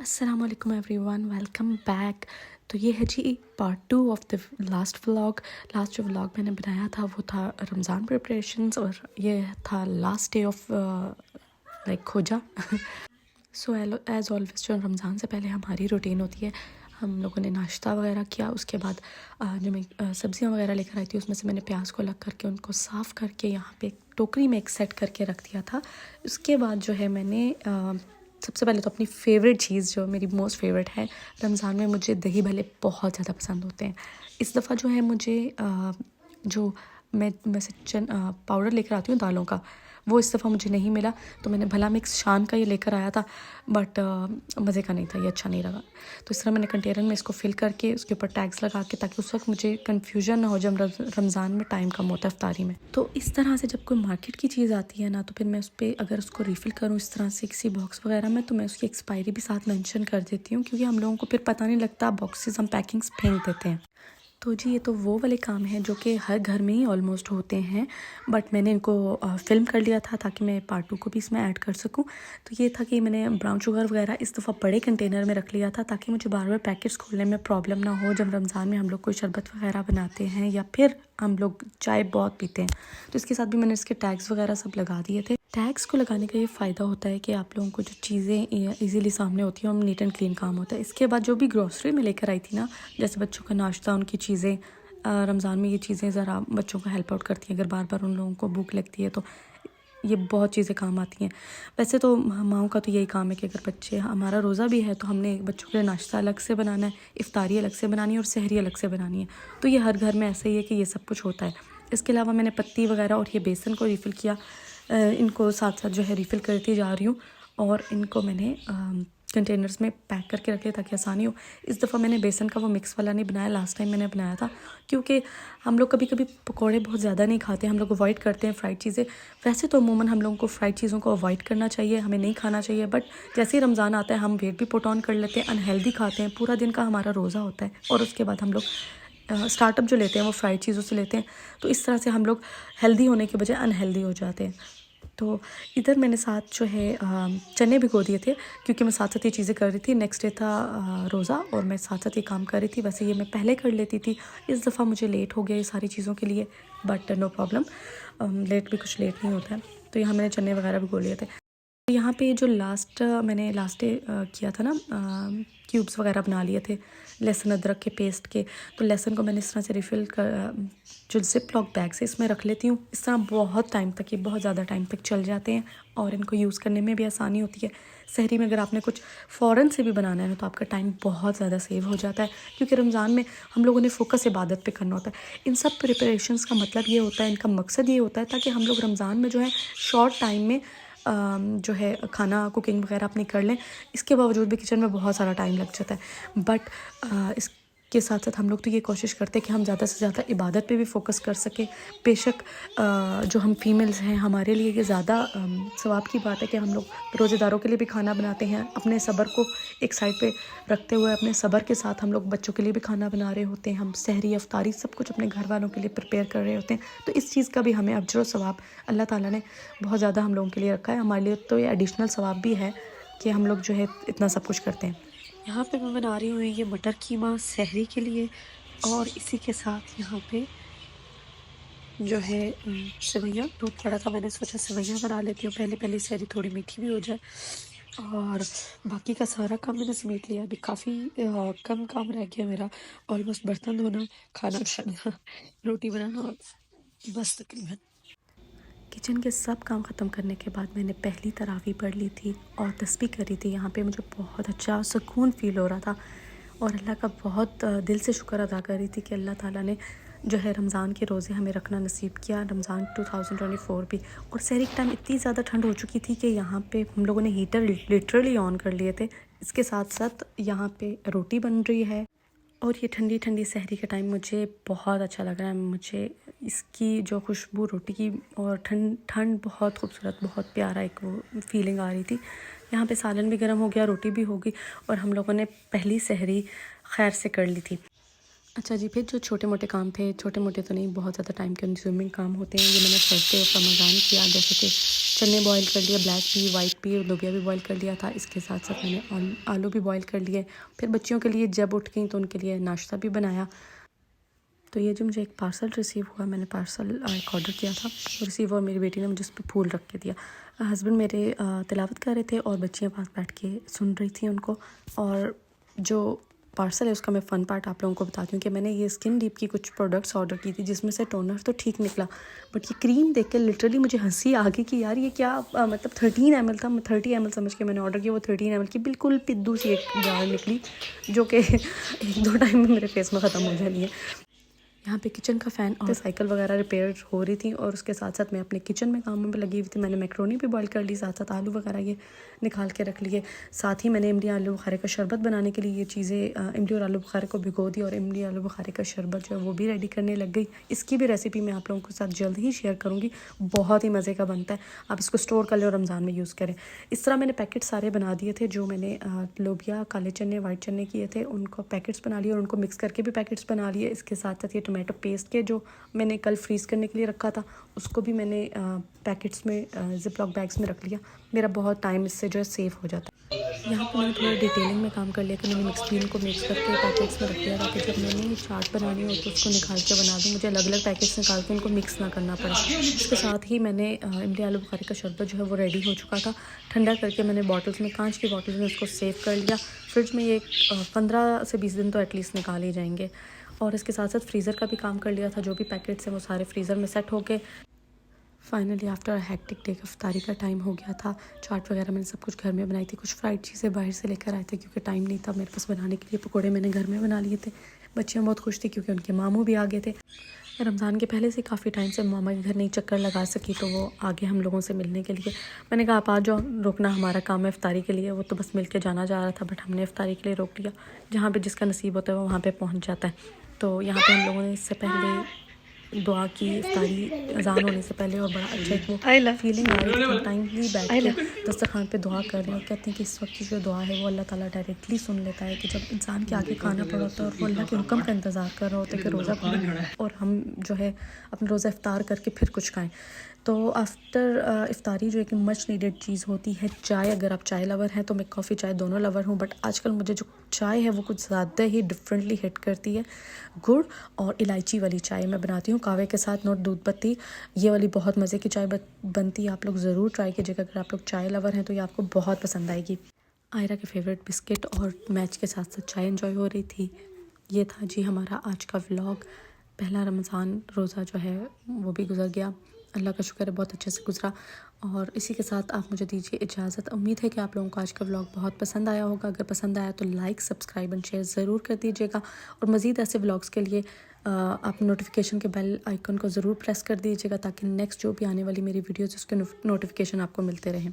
अस्सलाम वालेकुम everyone, welcome back. तो ये है जी part 2 of the last vlog. लास्ट जो व्लॉग मैंने बनाया था वो था रमज़ान प्रिपरेशंस और ये था लास्ट डे ऑफ लाइक खोजा। सो एज़ ऑलवेज जो रमज़ान से पहले हमारी रूटीन होती है, हम लोगों ने नाश्ता वगैरह किया। उसके बाद जो मैं सब्ज़ियाँ वगैरह लेकर आई थी उसमें से मैंने प्याज को अलग करके उनको साफ़ करके यहाँ पे एक टोकरी में एक सेट करके रख दिया था। उसके बाद जो है मैंने सबसे पहले तो अपनी फ़ेवरेट चीज़ जो मेरी मोस्ट फेवरेट है, रमज़ान में मुझे दही भल्ले बहुत ज़्यादा पसंद होते हैं। इस दफ़ा जो है मुझे जो मैं वैसे पाउडर लेकर आती हूँ दालों का, वो इस दफ़ा मुझे नहीं मिला, तो मैंने भला मिक्स शान का ये लेकर आया था, बट मज़े का नहीं था, ये अच्छा नहीं लगा। तो इस तरह मैंने कंटेनर में इसको फिल करके उसके ऊपर टैग्स लगा के, ताकि उस वक्त मुझे कन्फ्यूजन ना हो जब रमज़ान में टाइम कम होता है इफ्तारी में। तो इस तरह से जब कोई मार्केट की चीज़ आती है ना, तो फिर मैं उस पर अगर उसको रिफ़िल करूँ इस तरह से किसी बॉक्स वगैरह में, तो मैं उसकी एक्सपायरी भी साथ मेंशन कर देती हूँ, क्योंकि हम लोगों को फिर पता नहीं लगता, बॉक्सेस हम पैकिंग्स फेंक देते हैं। तो जी ये तो वो वाले काम हैं जो कि हर घर में ही ऑलमोस्ट होते हैं, बट मैंने इनको फ़िल्म कर लिया था ताकि मैं पार्ट 2 को भी इसमें ऐड कर सकूं। तो ये था कि मैंने ब्राउन शुगर वगैरह इस दफ़ा बड़े कंटेनर में रख लिया था, ताकि मुझे बार बार पैकेट्स खोलने में प्रॉब्लम ना हो जब रमज़ान में हम लोग कोई शरबत वगैरह बनाते हैं या फिर हम लोग चाय बहुत पीते हैं। तो इसके साथ भी मैंने इसके टैग्स वगैरह सब लगा दिए थे। टैग्स को लगाने का ये फ़ायदा होता है कि आप लोगों को जो चीज़ें इजीली सामने होती हैं, हम नीट एंड क्लीन काम होता है। इसके बाद जो भी ग्रॉसरी में लेकर आई थी ना, जैसे बच्चों का नाश्ता, उनकी चीज़ें, रमज़ान में ये चीज़ें ज़रा बच्चों को हेल्प आउट करती हैं। अगर बार बार उन लोगों को भूख लगती है तो ये बहुत चीज़ें काम आती हैं। वैसे तो माओं का तो यही काम है कि अगर बच्चे, हमारा रोज़ा भी है तो हमने बच्चों के लिए नाश्ता अलग से बनाना है, इफ्तारी अलग से बनानी है और सहरी अलग से बनानी है। तो ये हर घर में ऐसा ही है कि ये सब कुछ होता है। इसके अलावा मैंने पत्ती वगैरह और ये बेसन को रिफ़िल किया। इनको साथ साथ जो है रिफ़िल करती जा रही हूँ और इनको मैंने कंटेनर्स में पैक करके रखे ताकि आसानी हो। इस दफ़ा मैंने बेसन का वो मिक्स वाला नहीं बनाया, लास्ट टाइम मैंने बनाया था, क्योंकि हम लोग कभी कभी पकौड़े बहुत ज़्यादा नहीं खाते, हम लोग अवॉइड करते हैं फ्राइड चीज़ें। वैसे तो अमूमन हम लोगों को फ्राइड चीज़ों को अवॉइड करना चाहिए, हमें नहीं खाना चाहिए, बट जैसे ही रमज़ान आता है हम वेट भी पुट ऑन कर लेते हैं, अनहेल्दी खाते हैं। पूरा दिन का हमारा रोज़ा होता है और उसके बाद हम लोग स्टार्टअप जो लेते हैं वो फ्राइड चीज़ों से लेते हैं। तो इस तरह से हम लोग हेल्दी होने के बजाय अनहेल्दी हो जाते हैं। तो इधर मैंने साथ जो है चने भिगो दिए थे, क्योंकि मैं साथ साथ ये चीज़ें कर रही थी। नेक्स्ट डे था रोज़ा और मैं साथ साथ ये काम कर रही थी। वैसे ये मैं पहले कर लेती थी, इस दफ़ा मुझे लेट हो गया ये सारी चीज़ों के लिए, बट नो प्रॉब्लम, लेट भी कुछ लेट नहीं होता है। तो यहाँ मैंने चने वगैरह भिगो लिए थे। यहाँ पे जो मैंने लास्ट डे किया था ना, क्यूब्स वगैरह बना लिए थे लहसुन अदरक के पेस्ट के। तो लहसुन को मैंने इस तरह से रिफ़िल कर जो ज़िप लॉक बैग से इसमें रख लेती हूँ। इस तरह बहुत टाइम तक, ये बहुत ज़्यादा टाइम तक चल जाते हैं और इनको यूज़ करने में भी आसानी होती है। सहरी में अगर आपने कुछ फ़ौरन से भी बनाना है ना, तो आपका टाइम बहुत ज़्यादा सेव हो जाता है, क्योंकि रमज़ान में हम लोगों ने फ़ोकस इबादत पे करना होता है। इन सब प्रिपरेशंस का मतलब ये होता है, इनका मकसद ये होता है ताकि हम लोग रमज़ान में जो है शॉर्ट टाइम में जो है खाना कुकिंग वगैरह अपनी कर लें। इसके बावजूद भी किचन में बहुत सारा टाइम लग जाता है, बट इसके साथ साथ हम लोग तो ये कोशिश करते हैं कि हम ज़्यादा से ज़्यादा इबादत पे भी फ़ोकस कर सकें। बेशक जो हम फीमेल्स हैं, हमारे लिए ये ज़्यादा सवाब की बात है कि हम लोग रोज़ेदारों के लिए भी खाना बनाते हैं, अपने सब्र को एक साइड पे रखते हुए अपने सब्र के साथ हम लोग बच्चों के लिए भी खाना बना रहे होते हैं। हम सहरी अफ्तारी सब कुछ अपने घर वालों के लिए प्रिपेयर कर रहे होते हैं। तो इस चीज़ का भी हमें अजर व सवाब अल्लाह ताला ने बहुत ज़्यादा हम लोगों के लिए रखा है। हमारे लिए तो ये एडिशनल सवाब भी है कि हम लोग जो है इतना सब कुछ करते हैं। यहाँ पे मैं बना रही हूँ ये मटर कीमा सहरी के लिए, और इसी के साथ यहाँ पे जो है सेवइयाँ, दूध पड़ा था, मैंने सोचा सेवइयाँ बना लेती हूँ पहले, पहले सहरी थोड़ी मीठी भी हो जाए। और बाकी का सारा काम मैंने समेट लिया। अभी काफ़ी कम काम रह गया मेरा, ऑलमोस्ट बर्तन धोना, खाना खाना, रोटी बनाना, और बस तकरीबन किचन के सब काम ख़त्म करने के बाद मैंने पहली तरावी पढ़ ली थी और तस्बीह करी थी। यहाँ पे मुझे बहुत अच्छा सुकून फ़ील हो रहा था और अल्लाह का बहुत दिल से शुक्र अदा कर रही थी कि अल्लाह ताला ने जो है रमज़ान के रोज़े हमें रखना नसीब किया, रमज़ान 2024 भी। और सहरी के टाइम इतनी ज़्यादा ठंड हो चुकी थी कि यहाँ पे हम लोगों ने हीटर लिटरली ऑन कर लिए थे। इसके साथ साथ यहाँ पे रोटी बन रही है और ये ठंडी ठंडी सहरी का टाइम मुझे बहुत अच्छा लग रहा है। मुझे इसकी जो खुशबू रोटी की और ठंड ठंड बहुत खूबसूरत, बहुत प्यारा एक वो फीलिंग आ रही थी। यहाँ पे सालन भी गर्म हो गया, रोटी भी हो गई और हम लोगों ने पहली सहरी खैर से कर ली थी। अच्छा जी, फिर जो छोटे मोटे काम थे, छोटे मोटे तो नहीं, बहुत ज़्यादा टाइम कंज्यूमिंग काम होते हैं, ये मैंने फर्स्ट डे ऑफ रमज़ान किया। जैसे कि चने बॉईल कर लिए, ब्लैक पी, वाइट पी, लोबिया भी बॉईल कर लिया था। इसके साथ साथ मैंने आलू भी बॉईल कर लिए। फिर बच्चियों के लिए जब उठ गई तो उनके लिए नाश्ता भी बनाया। तो ये जो मुझे एक पार्सल रिसीव हुआ, मैंने पार्सल एक ऑर्डर किया था, वो रिसीव हुआ। मेरी बेटी ने मुझे उस पर फूल रख के दिया। हस्बैंड मेरे तिलावत कर रहे थे और बच्चियाँ पास बैठ के सुन रही थी उनको। और जो पार्सल है उसका मैं फ़न पार्ट आप लोगों को बताती हूँ कि मैंने ये स्किन डीप की कुछ प्रोडक्ट्स ऑर्डर की थी, जिसमें से टोनर तो ठीक निकला, बट ये क्रीम देख के लिटरली मुझे हंसी आ गई कि यार ये क्या मतलब 13 ml था। मैं 30 ml समझ के मैंने ऑर्डर किया, वो 13 ml की बिल्कुल पिद्दू सी एक जार निकली, जो कि 1-2 टाइम में मेरे फेस में ख़त्म हो जानी है। यहाँ पे किचन का फ़ैन और साइकिल वगैरह रिपेयर हो रही थी, और उसके साथ साथ मैं अपने किचन में काम में लगी हुई थी। मैंने मैक्रोनी भी बॉईल कर ली, साथ साथ आलू वगैरह ये निकाल के रख लिए। साथ ही मैंने इमली आलू बुखारे का शरबत बनाने के लिए ये चीज़ें इमली और आलू बुखारे को भिगो दी, और इमली आलू बुखारे का शरबत जो है वो भी रेडी करने लग गई। इसकी भी रेसिपी मैं आप लोगों के साथ जल्द ही शेयर करूँगी, बहुत ही मज़े का बनता है। आप इसको स्टोर कर लें और रमज़ान में यूज़ करें। इस तरह मैंने पैकेट सारे बना दिए थे। जो मैंने लोबिया, काले चने, वाइट चने किए थे, उनको पैकेट्स बना लिए और उनको मिक्स करके भी पैकेट्स बना लिए। इसके साथ साथ ये टोमेटो पेस्ट के जो मैंने कल फ्रीज़ करने के लिए रखा था, उसको भी मैंने पैकेट्स में ज़िप लॉक बैग्स में रख लिया। मेरा बहुत टाइम इससे जो है सेव हो जाता है। यहाँ पर मैंने थोड़ा डिटेलिंग में काम कर लिया कि मैंने मिक्स ग्रीन को मिक्स करके पैकेट्स में रख दिया, ताकि जब मैंने चाट बनानी हो तो उसको निकाल के बना दूँ, मुझे अलग अलग पैकेट्स निकाल के उनको मिक्स ना करना पड़े। इसके साथ ही मैंने इमली आलू बुखारे का शरबत जो है वो रेडी हो चुका था। ठंडा करके मैंने बॉटल्स में, कांच की बॉटल्स में उसको सेव कर लिया। फ्रिज में ये 15 से 20 दिन तो एटलीस्ट निकाल ही जाएंगे। और इसके साथ साथ फ्रीज़र का भी काम कर लिया था। जो भी पैकेट्स हैं वो सारे फ्रीज़र में सेट हो गए। फाइनली आफ्टर हैक्टिक डे इफ्तारी का टाइम हो गया था। चाट वगैरह मैंने सब कुछ घर में बनाई थी, कुछ फ्राइड चीज़ें बाहर से लेकर आए थे क्योंकि टाइम नहीं था मेरे पास बनाने के लिए। पकोड़े मैंने घर में बना लिए थे। बच्चियाँ बहुत खुश थी क्योंकि उनके मामू भी आ गए थे। रमज़ान के पहले से काफ़ी टाइम से मामा के घर नहीं चक्कर लगा सकी, तो वो आगे हम लोगों से मिलने के लिए। मैंने कहा आप आ जाओ, रुकना हमारा काम है इफ्तारी के लिए। वो तो बस मिल के जाना जा रहा था, बट हमने इफ्तारी के लिए रोक लिया। जहाँ पे जिसका नसीब होता है वो वहाँ पे पहुँच जाता है। तो यहाँ पे हम लोगों ने इससे पहले दुआ की, इफ्तारी अज़ान होने से पहले, और बड़ा अच्छा एक वो फीलिंग आ रही थी। टाइमली बैठ के दस्तरखान पे दुआ कर रहे हैं, और कहते हैं कि इस वक्त की जो दुआ है वो अल्लाह ताला डायरेक्टली सुन लेता है। कि जब इंसान के आगे खाना पड़ा होता है और वो अल्लाह के हुक्म का इंतज़ार कर रहा होता है कि रोज़ा खोलें और हम जो है अपना रोज़ा इफ्तार करके फिर कुछ खाएँ। तो आफ्टर इफ्तारी जो एक मच नीडेड चीज़ होती है चाय। अगर आप चाय लवर हैं तो मैं कॉफ़ी चाय दोनों लवर हूँ, बट आजकल मुझे जो चाय है वो कुछ ज़्यादा ही डिफरेंटली हिट करती है। गुड़ और इलायची वाली चाय मैं बनाती हूँ कावे के साथ, नोट दूध पत्ती। ये वाली बहुत मज़े की चाय बनती है। आप लोग ज़रूर ट्राई कीजिएगा। अगर आप लोग चाय लवर हैं तो ये आपको बहुत पसंद आएगी। आयरा के फेवरेट बिस्किट और मैच के साथ साथ चाय एंजॉय हो रही थी। ये था जी हमारा आज का व्लॉग। पहला रमज़ान रोज़ा जो है वो भी गुजर गया। अल्लाह का शुक्र है बहुत अच्छे से गुजरा। और इसी के साथ आप मुझे दीजिए इजाज़त। उम्मीद है कि आप लोगों को आज का व्लॉग बहुत पसंद आया होगा। अगर पसंद आया तो लाइक, सब्सक्राइब एंड शेयर ज़रूर कर दीजिएगा। और मज़ीद ऐसे व्लॉग्स के लिए आप नोटिफिकेशन के बेल आइकन को ज़रूर प्रेस कर दीजिएगा, ताकि नेक्स्ट जो भी आने वाली मेरी वीडियोज़ उसके नोटिफिकेशन आपको मिलते रहें।